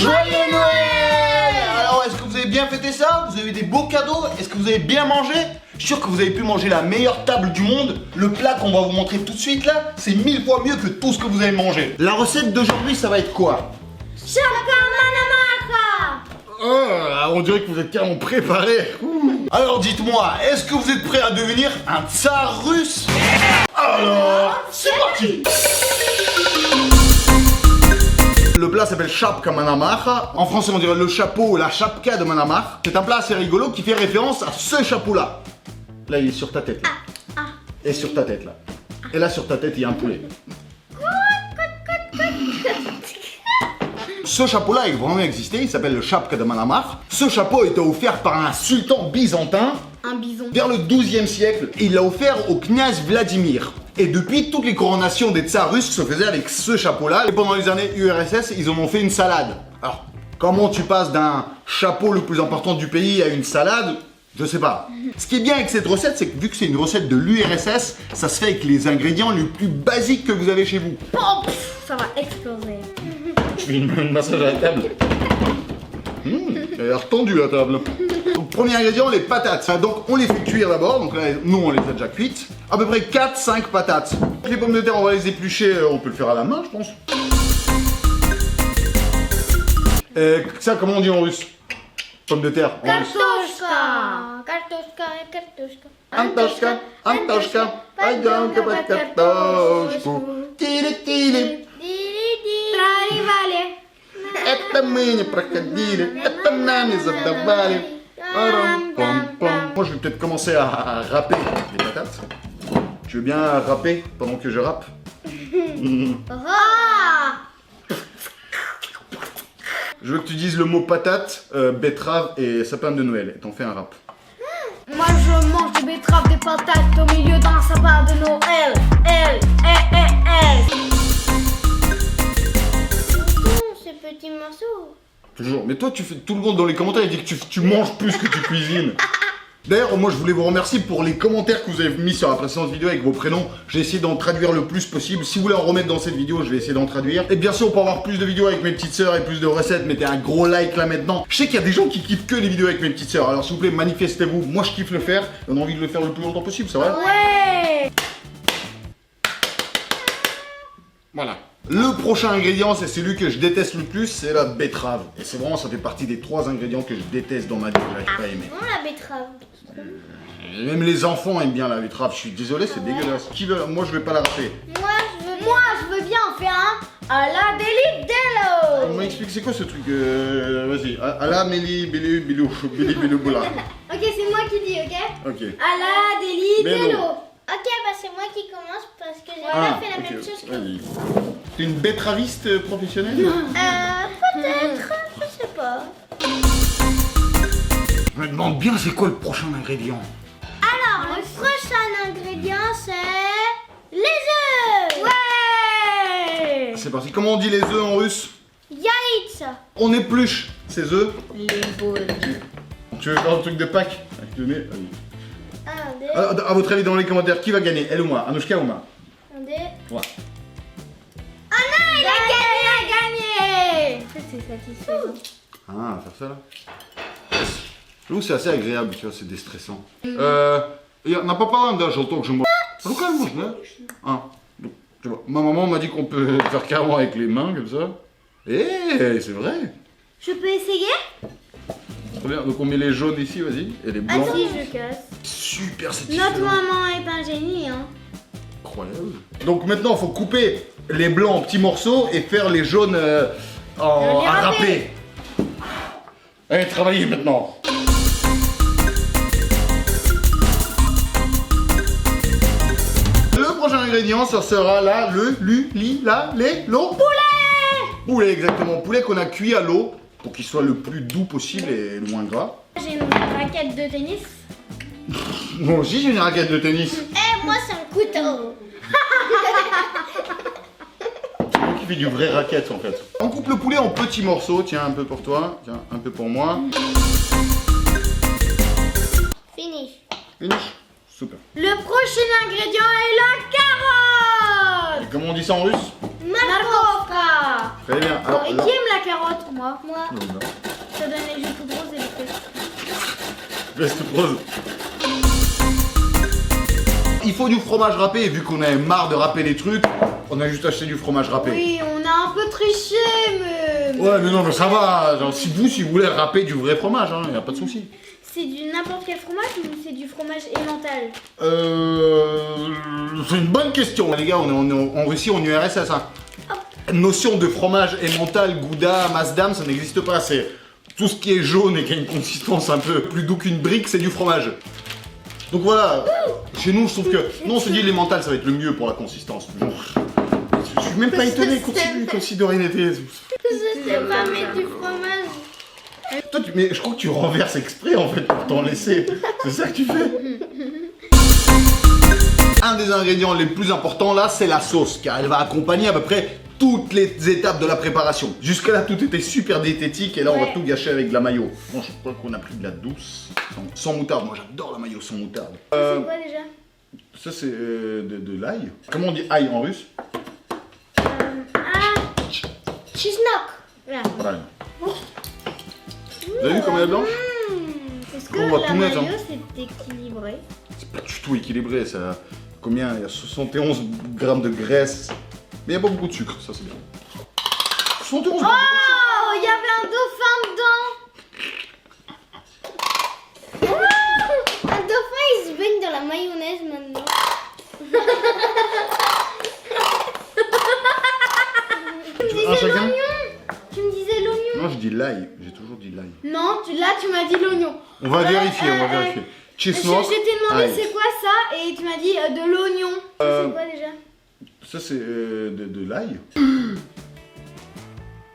Joyeux Noël! Alors, est-ce que vous avez bien fêté ça? Vous avez eu des beaux cadeaux? Est-ce que vous avez bien mangé? Je suis sûr que vous avez pu manger la meilleure table du monde. Le plat qu'on va vous montrer tout de suite là, c'est 1000 fois mieux que tout ce que vous avez mangé. La recette d'aujourd'hui, ça va être quoi? Oh, on dirait que vous êtes carrément préparé. Alors dites-moi, est-ce que vous êtes prêts à devenir un tsar russe? Alors, c'est parti! Le plat s'appelle Shapka Manamach. En français, on dirait le chapeau ou la chapka de Manamach. C'est un plat assez rigolo qui fait référence à ce chapeau-là. Là, il est sur ta tête. Là. Et sur ta tête, là. Et là, sur ta tête, il y a un poulet. Ce chapeau-là, il a vraiment existé. Il s'appelle le Shapka de Manamach. Ce chapeau était offert par un sultan byzantin. Un bison. Vers le XIIe siècle. Et il l'a offert au kniaz Vladimir. Et depuis, toutes les coronations des tsars russes se faisaient avec ce chapeau-là. Et pendant les années URSS, ils en ont fait une salade. Alors, comment tu passes d'un chapeau le plus important du pays à une salade? Je sais pas. Ce qui est bien avec cette recette, c'est que vu que c'est une recette de l'URSS, ça se fait avec les ingrédients les plus basiques que vous avez chez vous. Oh, ça va exploser. Je fais une massage à la table. Elle a l'air tendue la table. Donc premier ingrédient, les patates. Donc on les fait cuire d'abord, donc là nous on les a déjà cuites. À peu près 4-5 patates. Les pommes de terre on va les éplucher, on peut le faire à la main je pense. Ça comment on dit en russe? Pommes de terre en russe. Kartoshka. Antoshka, Antoshka, pойдём-ка под картошку. Тили-тили. Это мы не проходили, это нам не задавали. Moi je vais peut-être commencer à râper les patates. Tu veux bien râper pendant que je râpe? Je veux que tu dises le mot patate, betterave et sapin de Noël. Et t'en fais un rap. Moi je mange des betteraves, des patates au milieu d'un sapin de Noël. Ces petits morceaux. Toujours. Mais toi, tu fais tout le monde dans les commentaires, il dit que tu manges plus que tu cuisines. D'ailleurs, moi, je voulais vous remercier pour les commentaires que vous avez mis sur la précédente vidéo avec vos prénoms. J'ai essayé d'en traduire le plus possible. Si vous voulez en remettre dans cette vidéo, je vais essayer d'en traduire. Et bien sûr, pour avoir plus de vidéos avec mes petites sœurs et plus de recettes, mettez un gros like là maintenant. Je sais qu'il y a des gens qui kiffent que les vidéos avec mes petites sœurs. Alors, s'il vous plaît, manifestez-vous. Moi, je kiffe le faire. On a envie de le faire le plus longtemps possible, c'est vrai? Ouais. Voilà. Le prochain ingrédient, c'est celui que je déteste le plus, c'est la betterave. Et c'est vraiment, ça fait partie des 3 ingrédients que je déteste dans ma vie, que j'arrive pas à aimer. Bon, la betterave. Et même les enfants aiment bien la betterave, je suis désolé, c'est dégueulasse. Qui veut? Moi, je vais pas la râper. Moi, je veux bien en faire un à la Delidello. On m'explique, c'est quoi ce truc? Vas-y, à la Méli, Bélu, Bilou, Béli, Bilou, Boula. Ok, c'est moi qui dis, ok? Ok. À la Delidello. Bello. Ok, bah c'est moi qui commence parce que j'ai pas fait la même chose que vas-y. T'es une bettraviste professionnelle? peut-être, je sais pas. Je me demande bien c'est quoi le prochain ingrédient. Alors, le prochain ingrédient c'est les œufs. Ouais. C'est parti, comment on dit les œufs en russe? Yaïtsa. On épluche ces œufs. Les boules. Tu veux faire un truc de Pâques? Avec le nez? Vas-y. Un, deux, Alors, à votre avis, dans les commentaires, qui va gagner? Elle ou moi? Anouchka ou moi? un, deux. Ouais. Oh non, il a gagné. C'est satisfaisant. Ah, on va faire ça là. J'avoue, c'est assez agréable, tu vois, c'est déstressant. На пополам, да, желток же можно. Руками можно, да? Ah, donc, tu vois, ma maman m'a dit qu'on peut faire carrément avec les mains, comme ça. Eh, c'est vrai. Je peux essayer? Très bien, donc on met les jaunes ici, vas-y, et les blancs. Si je casse. Super satisfaisant. Notre maman est un génie, hein. Incroyable. Donc maintenant, il faut couper les blancs en petits morceaux et faire les jaunes à râper. Allez, travaillez maintenant. Le prochain ingrédient, ça sera là, l'eau. Poulet, exactement. Poulet qu'on a cuit à l'eau pour qu'il soit le plus doux possible et le moins gras. J'ai une raquette de tennis. Moi aussi, j'ai une raquette de tennis. Eh, moi c'est un couteau. C'est moi qui fais du vrai raquette en fait. On coupe le poulet en petits morceaux. Tiens, un peu pour toi. Tiens, un peu pour moi. Finish. Finish. Super. Le prochain ingrédient est la carotte. Et comment on dit ça en russe? Markovka. Très bien. Alors, et là- qui aime la carotte? Moi. Moi. Non, non. Ça donne les jeux tout roses et les fesses. Veste rose. Il faut du fromage râpé, et vu qu'on a marre de râper les trucs, on a juste acheté du fromage râpé. Oui, on a un peu triché, mais... Ouais, mais non, mais ça va. Genre, si vous voulez râper du vrai fromage, y a pas de souci. C'est du n'importe quel fromage ou c'est du fromage emmental? C'est une bonne question. Les gars, on est en Russie, en URSS. Hein. Notion de fromage emmental, gouda, masdam, ça n'existe pas. C'est tout ce qui est jaune et qui a une consistance un peu plus doux qu'une brique, c'est du fromage. Donc voilà, chez nous, je trouve que... Non, on se dit l'emmental, ça va être le mieux pour la consistance. Je suis même pas étonné, continue, comme si de rien n'était. Je sais pas mettre du fromage. Toi, mais je crois que tu renverses exprès en fait pour t'en laisser. C'est ça que tu fais. Un des ingrédients les plus importants là, c'est la sauce, car elle va accompagner à peu près toutes les étapes de la préparation. Jusque là, tout était super diététique et là, on va Ouais. tout gâcher avec de la mayo. Bon, je crois qu'on a pris de la douce, sans moutarde. Moi, j'adore la mayo sans moutarde. C'est quoi déjà? Ça, c'est de l'ail. Comment on dit ail en russe? Чеснок. Voilà. Voilà. Vous avez vu comme elle est blanche? Est-ce que On va la tout mettre, mayo c'est équilibré? C'est pas du tout équilibré, ça. Combien? Il y a 71 grammes de graisse. Mais il n'y a pas beaucoup de sucre, ça c'est bien. 71 grammes Oh, il y avait un dauphin dedans. Un dauphin, il se baigne dans la mayonnaise maintenant. de graisse. Un chacun? Tu me disais l'oignon. Non, je dis l'ail. J'ai toujours dit l'ail. Non, là tu m'as dit l'oignon. On va vérifier, on va vérifier. Je Chestnut. t'ai demandé ail. c'est quoi ça et tu m'as dit de l'oignon. C'est quoi déjà? Ça c'est de l'ail.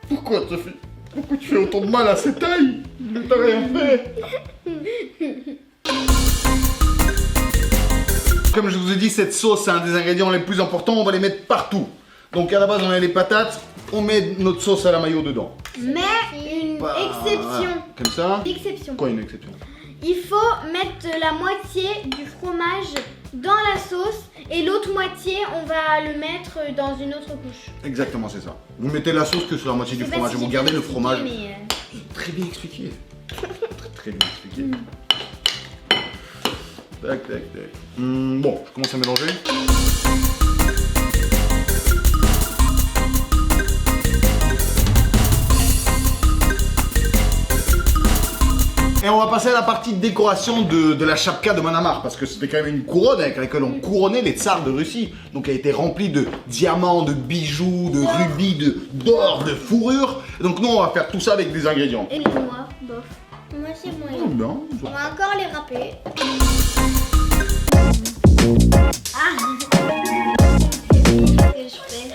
Pourquoi tu fais autant de mal à cette ail? Ne t'as rien fait. Comme je vous ai dit, cette sauce c'est un des ingrédients les plus importants, on va les mettre partout. Donc à la base on a les patates, on met notre sauce à la mayo dedans. Mais une Bah, exception. Comme ça. Exception. Quoi une exception? Il faut mettre la moitié du fromage dans la sauce et l'autre moitié on va le mettre dans une autre couche. Exactement, c'est ça. Vous mettez la sauce que sur la moitié du Je sais pas fromage si et vous j'ai gardez bien le fromage. expliqué, mais, Très bien expliqué. Très bien expliqué. Tac, tac, tac. Bon, je commence à mélanger. Et on va passer à la partie de décoration de la chapka de Manamar, parce que c'était quand même une couronne avec laquelle on couronnait les tsars de Russie. Donc elle a été remplie de diamants, de bijoux, de rubis, d'or, de fourrure. Donc nous on va faire tout ça avec des ingrédients. Et les noix, bof. Moi, c'est Oh, moyen. bien. On va encore les râper. Que je fais.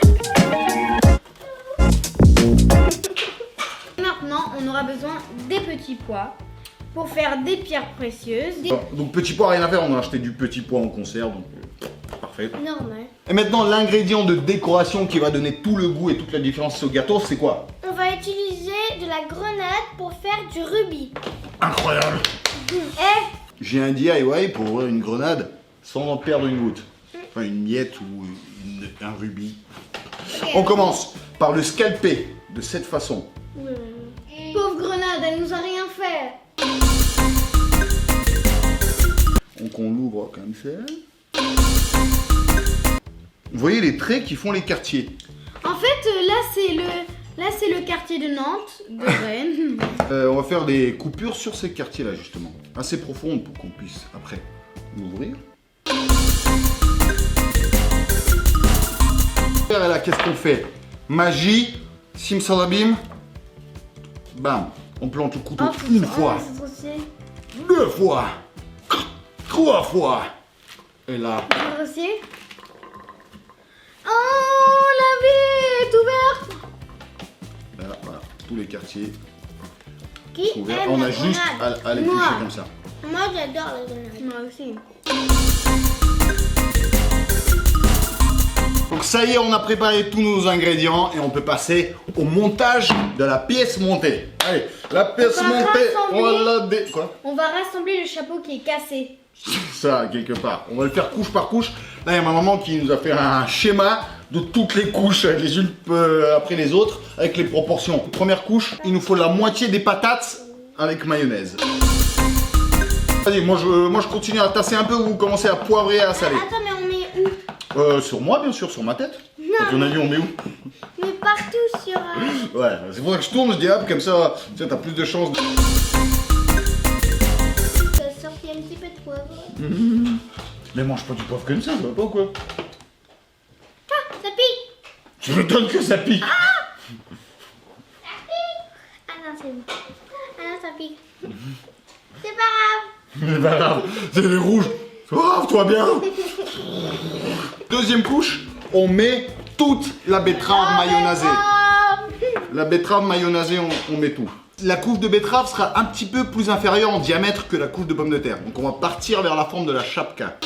Maintenant, on aura besoin des petits pois pour faire des pierres précieuses. Donc petit pois, rien à faire, on a acheté du petit pois en conserve, donc parfait. Normal. Et maintenant l'ingrédient de décoration qui va donner tout le goût et toute la différence au gâteau, c'est quoi? On va utiliser de la grenade pour faire du rubis. Incroyable! J'ai un DIY pour ouvrir une grenade sans en perdre une goutte. Enfin une miette ou un rubis. On commence par le scalper de cette façon. Pauvre grenade, elle nous a rien fait. Donc on l'ouvre comme ça. Vous voyez les traits qui font les quartiers. En fait, là c'est le quartier de Nantes, de Rennes. On va faire des coupures sur ces quartiers-là justement. Assez profondes pour qu'on puisse après l'ouvrir. Et là, qu'est-ce qu'on fait? Magie, simsalabim, bam. On plante le couteau une fois, c'est trop stylé. 2 fois, 3 fois. Et là, C'est trop stylé. Oh, la vie est ouverte. là, voilà, tous les quartiers Qui ouverts. aime On la a juste grenade? à les Moi. toucher comme ça. Moi, j'adore la grenade. Moi aussi. Donc ça y est, on a préparé tous nos ingrédients et on peut passer au montage de la pièce montée. Allez, la pièce On va montée, on rassembler. va la Quoi? On va rassembler le chapeau qui est cassé. Ça, quelque part. On va le faire couche par couche. Là, il y a ma maman qui nous a fait un schéma de toutes les couches, les unes après les autres, avec les proportions. Première couche, il nous faut la moitié des patates avec mayonnaise. Vas-y, moi je continue à tasser un peu, vous commencez à poivrer et à saler. Attends, mais on met où? Sur moi, bien sûr, sur ma tête. Non. À ton avis, on met où? Mais partout sur... Ouais, c'est pour ça que je tourne, je dis hop, comme ça, tu sais, t'as plus de chances. Ça sortit un petit peu de poivre. Mais mange pas du poivre comme ça, ça va pas ou quoi? Ah, ça pique. Tu me donnes que ça pique. Ah non, c'est bon. Ah non, ça pique. C'est pas grave. C'est pas grave, c'est les rouges. Oh, toi bien. Deuxième couche, on met toute la betterave mayonnaisée. La betterave mayonnaisée, on met tout. La couche de betterave sera un petit peu plus inférieure en diamètre que la couche de pomme de terre. Donc on va partir vers la forme de la chapka.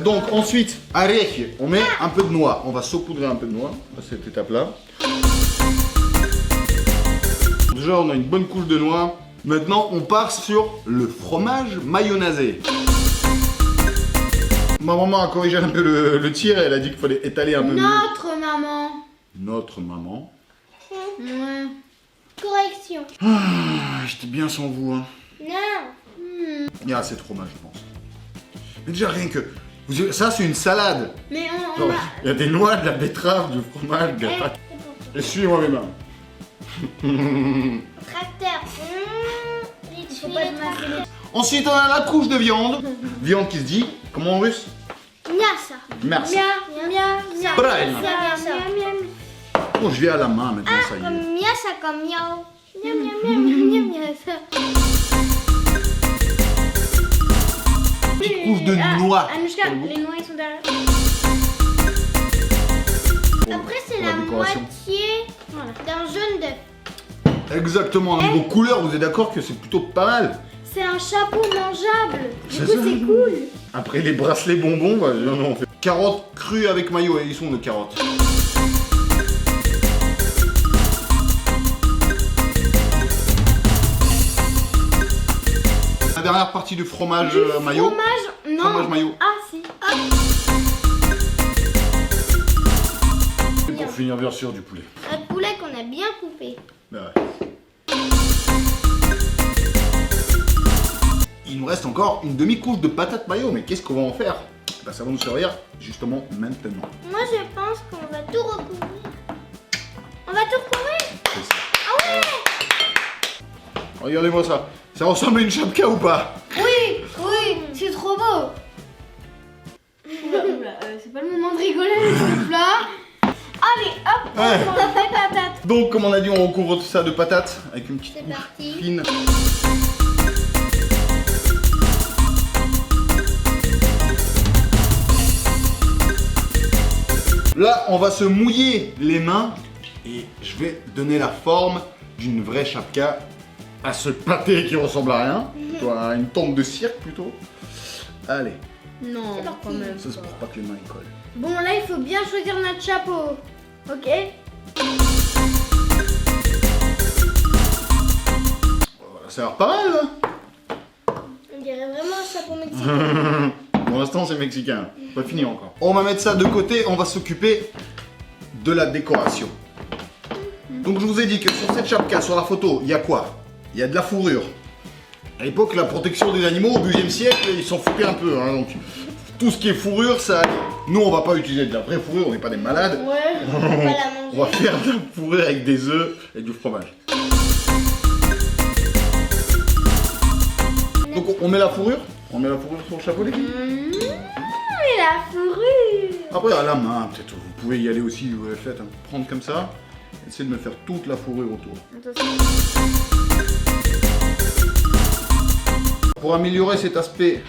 Donc ensuite, arech, on met un peu de noix. On va saupoudrer un peu de noix à cette étape-là. Déjà, on a une bonne couche de noix. Maintenant, on part sur le fromage mayonnaisé. Ma maman a corrigé un peu le tir et elle a dit qu'il fallait étaler un peu mieux. Notre maman. Notre maman. Ouais. Correction. Ah, j'étais bien sans vous, hein. Non. Il y a assez de fromage, je pense. Mais déjà, rien que... Ça, c'est une salade. Mais on Genre, va... il y a des noix, de la betterave, du fromage, de la Eh, pâte. c'est pour Et suis-moi mes mains. tracteur. Il faut pas te masser. Ensuite, on a la couche de viande. Viande qui se dit, comment en russe? Nyassa. Merci. Mia, mia, mia. Brian. Mia. Bon, je vais à la main maintenant, ça y est. Comme nyassa, comme miaou. Miam, miam, miam, miam, miam, nyassa. Petite couche de noix. Anouchka, les noix ils sont derrière. Après, c'est Pour la décoration. moitié Voilà. d'un jaune d'œuf. Exactement, niveau couleur, vous êtes d'accord que c'est plutôt pas mal. C'est un chapeau mangeable. Du C'est coup, ça. c'est cool. Après les bracelets bonbons, bah, on fait carottes crues avec mayo. Et ils sont nos carottes. La dernière partie du fromage mayo. Fromage, non. Fromage mayo. Ah, si. Et pour finir, bien sûr, du poulet. Un poulet qu'on a bien coupé. Bah ouais. Il nous reste encore une demi-couche de patates mayo, mais qu'est-ce qu'on va en faire? Bah, ça va nous servir justement maintenant. Moi, je pense qu'on va tout recouvrir. On va tout recouvrir? C'est ça. Regardez-moi ça. Ça ressemble à une chapka ou pas? Oui, oui, c'est trop beau. Oula, oula, c'est pas le moment de rigoler, s'il te plaît. Allez, hop, on Ouais. mange des patates. Donc, comme on a dit, on recouvre tout ça de patates avec une petite C'est couche parti. fine. Là, on va se mouiller les mains et je vais donner la forme d'une vraie chapka à ce pâté qui ressemble à rien. Tu vois, à une tombe de cirque plutôt. Allez, Non, C'est parti. quand même. ça c'est pour pas que les mains ils collent. Bon, là, il faut bien choisir notre chapeau. Ok? Voilà, ça a l'air pas mal là. On dirait vraiment un chapeau mexicain. Pour l'instant, c'est mexicain. Pas fini encore. On va mettre ça de côté, on va s'occuper de la décoration. Donc, je vous ai dit que sur cette chapka, sur la photo, il y a quoi? Il y a de la fourrure. À l'époque, la protection des animaux, au XIIe siècle, ils s'en foutaient un peu. Hein, donc, tout ce qui est fourrure, ça. Nous, on va pas utiliser de la vraie fourrure, on n'est pas des malades. Ouais. On va la On va manger. faire de la fourrure avec des œufs et du fromage. Donc, on met la fourrure? On met la fourrure sur le chapeau, les filles? Et la fourrure. Après, à la main, peut-être, vous pouvez y aller aussi, vous faites, hein. Prendre comme ça, essayez de me faire toute la fourrure autour. Pour améliorer cet aspect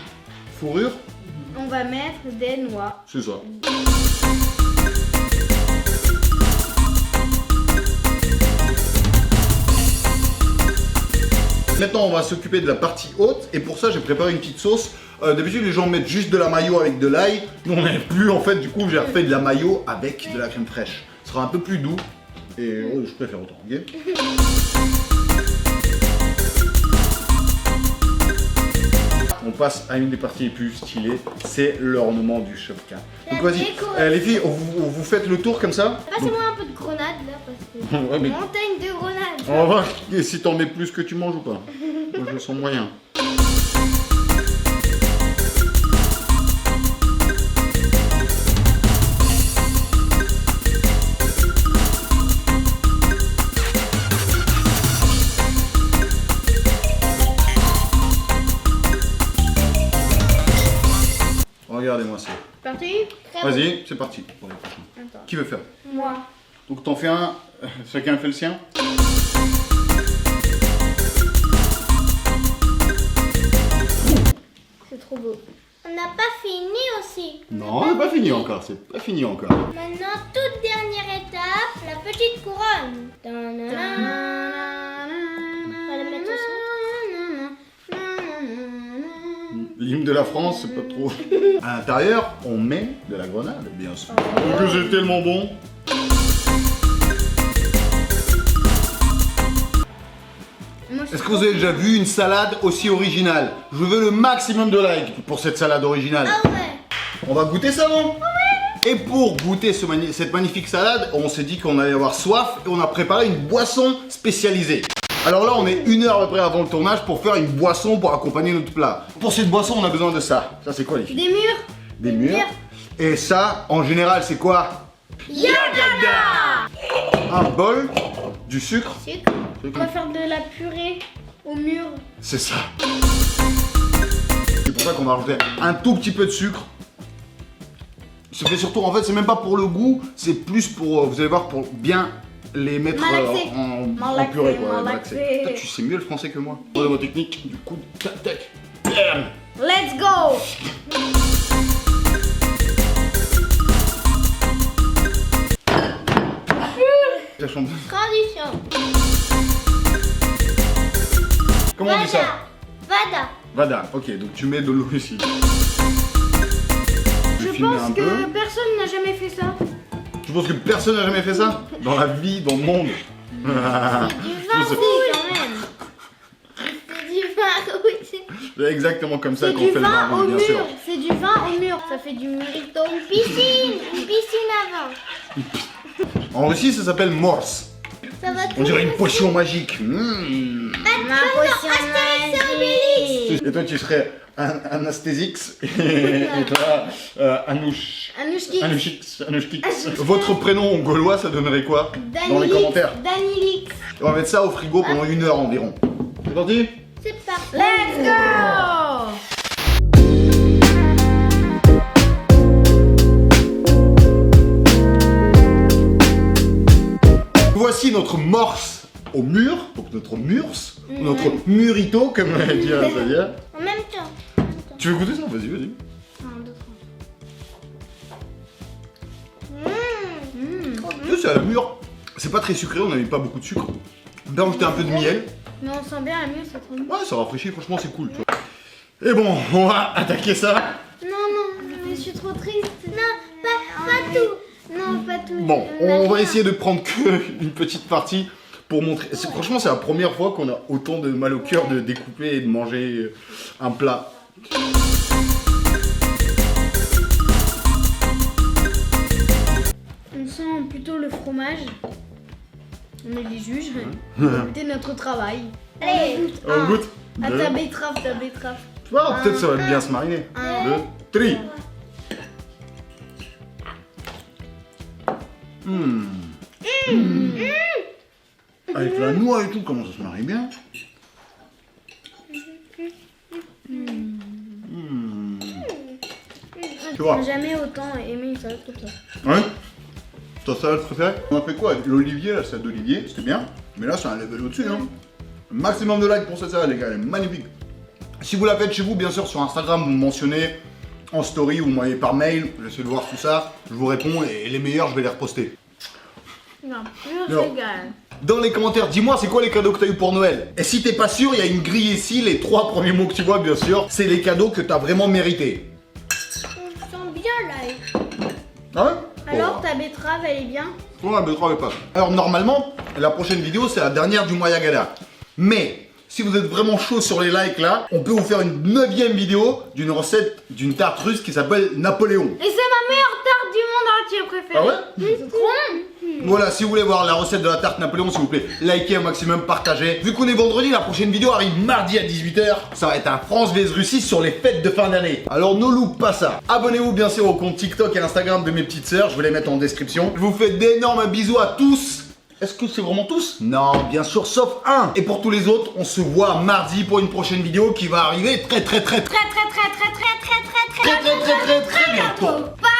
fourrure, On va mettre des noix. c'est ça. Maintenant, on va s'occuper de la partie haute, et pour ça, j'ai préparé une petite sauce. D'habitude, les gens mettent juste de la mayo avec de l'ail. Nous, on n'avait plus, en fait, du coup, j'ai refait de la mayo avec de la crème fraîche. Ce sera un peu plus doux, et oh, je préfère autant, ok? On on passe à une des parties les plus stylées, c'est l'ornement du Shopkin. La Donc vas-y, décoration. les filles, vous faites le tour comme ça. Passez-moi un peu de grenade là parce que. Ouais, mais Montagne de grenade. on va voir si t'en mets plus que tu manges ou pas. Moi je sens moyen. Regardez-moi ça. Parti? Vas-y, c'est parti pour les prochains. Attends. Qui veut faire? Moi. Donc t'en fais un, chacun fait le sien. C'est trop beau. On n'a pas fini aussi. Non, c'est pas fini encore, c'est pas fini encore. Maintenant, toute dernière étape, la petite couronne. On va la mettre aussi. L'hymne de la France, c'est pas trop. À l'intérieur, on met de la grenade, bien sûr. Que c'est tellement bon. Moi, je Est-ce que vous avez déjà vu une salade aussi originale? Je veux le maximum de likes pour cette salade originale. Ah ouais. On va goûter ça, non? Et pour goûter cette magnifique salade, on s'est dit qu'on allait avoir soif et on a préparé une boisson spécialisée. Alors là, on est 1 heure à peu près avant le tournage pour faire une boisson pour accompagner notre plat. Pour cette boisson, on a besoin de ça. Ça, c'est quoi, les filles? Des murs. Des murs. Et ça, en général, c'est quoi? Yagada. Un bol, du sucre. Sucre. On va faire de la purée au mur. C'est ça. C'est pour ça qu'on va rajouter un tout petit peu de sucre. Ça fait surtout, en fait, c'est même pas pour le goût, c'est plus pour, vous allez voir, pour bien les mettre Malaxer. en Malaxer, purée. Quoi, malaxer. Toi, tu sais mieux le français que moi. Regardez ma technique, du coup, tac, tac, bam. Let's go. Ça chante. Condition. Comment on dit ça? Vada. Vada, ok, donc tu mets de l'eau ici. Je filmer pense un que peu. personne n'a jamais fait ça. Tu penses que personne n'a jamais fait ça? Dans la vie, dans le monde. Du vin C'est- rouge quand même. C'est du vin rouge. C'est exactement comme ça C'est qu'on du fait le vin vin au rouge, bien sûr. mur. C'est du vin au mur. Ça fait du mérito. Une piscine. Une piscine à vin. En Russie, ça s'appelle morse. Ça va On dirait une trop potion magique. Mmh. Ma potion magique. Et toi, tu serais un Astésix et toi, Anouchkix. Votre prénom en gaulois, ça donnerait quoi? Dans les commentaires. Danilix. On va mettre ça au frigo pendant 1 heure environ. C'est parti? C'est parti. Let's go. Voici notre morse au mur, donc notre murs, notre murito, comme dit Anastasia. En même temps. Tu veux goûter ça? Vas-y, vas-y. 1, 2, 3. Tu sais, c'est à la mûre. C'est pas très sucré, on n'a mis pas beaucoup de sucre. On peut rajouter un peu de miel. Mais on sent bien la mûre, c'est trop bon. Ouais, ça rafraîchit, franchement, c'est cool. Tu vois. Et bon, on va attaquer ça. Non, mais je suis trop triste. Non, pas tout. Non, pas tout. Bon, on va essayer de prendre que une petite partie pour montrer. Franchement, c'est la première fois qu'on a autant de mal au cœur de découper et de manger un plat. On sent plutôt le fromage. On est les juges. On va goûter notre travail. Allez. On goûte. Ah, Deux. ta betterave, ta betterave. Tu vois, peut-être ça va bien se mariner. 2, 3. Avec la noix et tout, comment ça se marie bien. Tu vois. J'ai jamais autant aimé une salade comme ça. Ouais. Ta salade préférée? On a fait quoi? L'olivier, la salade d'olivier, c'était bien. Mais là, c'est un level au-dessus. Hein. Maximum de likes pour cette salade, les gars. Elle est magnifique. Si vous la faites chez vous, bien sûr, sur Instagram, vous me mentionnez en story ou vous m'envoyez par mail. J'essaie de voir tout ça. Je vous réponds et les meilleurs, je vais les reposter. Non, je Non. régale. Dans les commentaires, dis-moi c'est quoi les cadeaux que t'as eu pour Noël. Et si t'es pas sûr, il y a une grille ici, les 3 premiers mots que tu vois bien sûr, c'est les cadeaux que t'as vraiment mérités. On sent bien là. Ah ouais? Alors, ta betterave, elle est bien? Ouais, mais trop pas. Alors normalement, la prochaine vidéo c'est la dernière du mois Yagada. Mais si vous êtes vraiment chaud sur les likes là, on peut vous faire une 9e vidéo d'une recette d'une tarte russe qui s'appelle Napoléon. Et c'est ma meilleure tarte du monde entier préférée. Ah ouais? C'est trop bon. Voilà, si vous voulez voir la recette de la tarte Napoléon, s'il vous plaît, likez un maximum, partagez. Vu qu'on est vendredi, la prochaine vidéo arrive mardi à 18h. Ça va être un France vs Russie sur les fêtes de fin d'année. Alors ne loupe pas ça. Abonnez-vous bien sûr au compte TikTok et Instagram de mes petites sœurs, je vais les mettre en description. Je vous fais d'énormes bisous à tous. Est-ce que c'est vraiment tous? Non, bien sûr, sauf un. Et pour tous les autres, on se voit mardi pour une prochaine vidéo qui va arriver très bientôt. Bye.